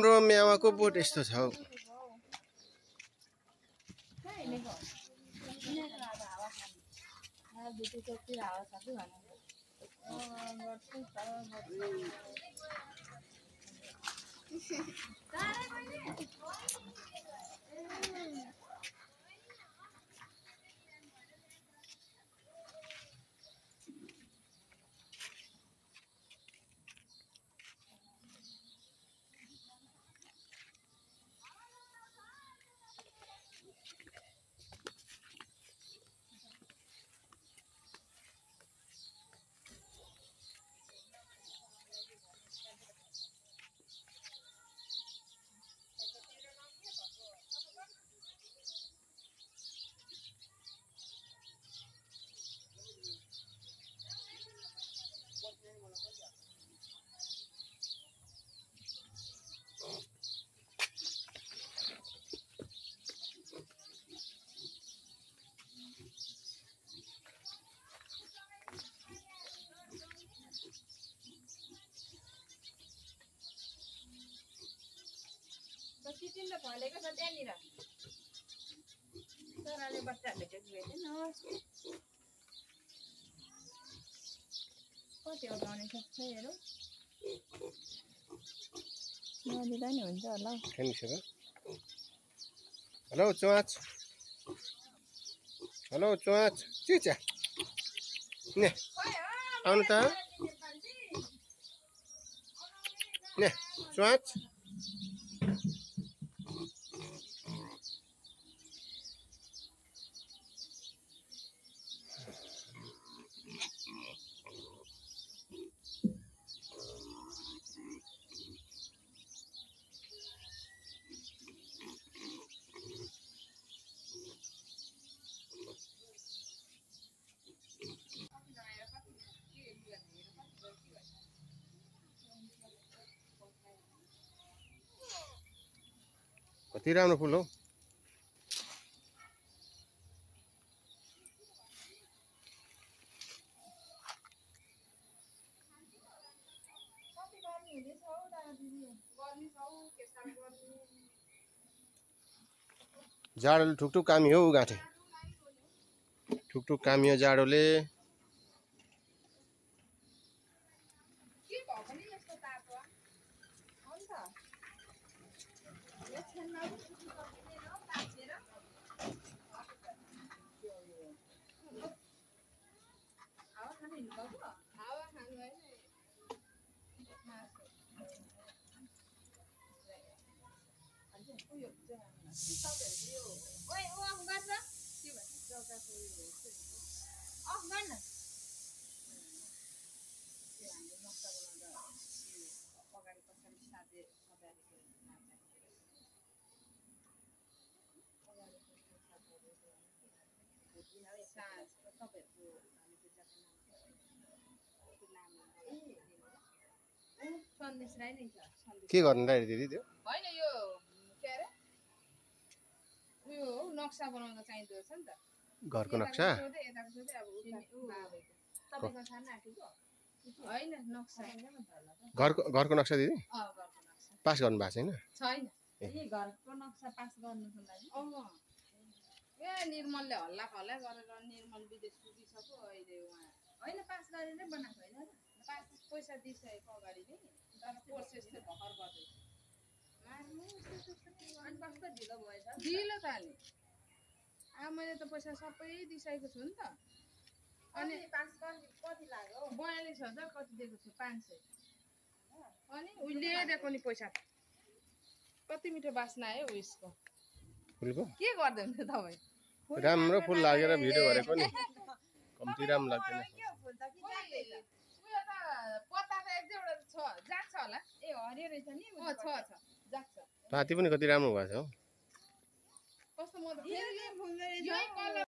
हाम्रो मेवाको बोट यस्तो छ हौ। किसिमले फलेको छ त्यहाँनिर चराले बच्चाहरूले देख्दैन कति उठाउने सक्छ हेरौँ नदिँदा नि हुन्छ होला हेलो चुवाच हेलो चुवाच चिचा ने आउनु त ने चुवाच कति राम्रो फुल हो। जाडोले ठुकठुक कामी हो गाँठे ठुकठुक कामियो जाडोले। के गर्नु र दिदी त्यो हैन यो के अरे उयो नक्सा बनाउन चाहिँदो छ नि त घरको नक्सा यताको सोधे अब तपाईको थाहा नाटेको हैन नक्सा घरको नक्सा दिदी घरको नक्सा पास गर्नु भएको छैन छैन ए घरको नक्सा पास गर्नुको लागि ए निर्मलले हल्ला खल्ला गरेर निर्मल विदेश पुगिसक्यो अहिले उहाँ हैन पास गरेरै बनाएको हैन र पास पैसा दिइसकेको अगाडि नै तर प्रोसेस चाहिँ भर्खर गर्दैछ अनि कस्तो ढिलो भएछ ढिलो त नि मैले त पैसा सबै दिइसकेको छु नि त अनि पास गर्ने कति लाग्यो 42,000 कति दिएको छु 500 अनि उहिले दिएको नि पैसा कति मिठो बास्ना आयो उयसको फुलको के गर्दै हुन्छ तपाईँ राम्रो फुल लागेर भिडियो गरेको नि कम्ती राम्रो लाग्दैन पत्ता त एक दुईवटा छ जाग्छ होला ए हरियो रहेछ नि छ जाग्छ पाती पनि कति राम्रो भएको छ हौ कस्तो म त फेरि यही कलर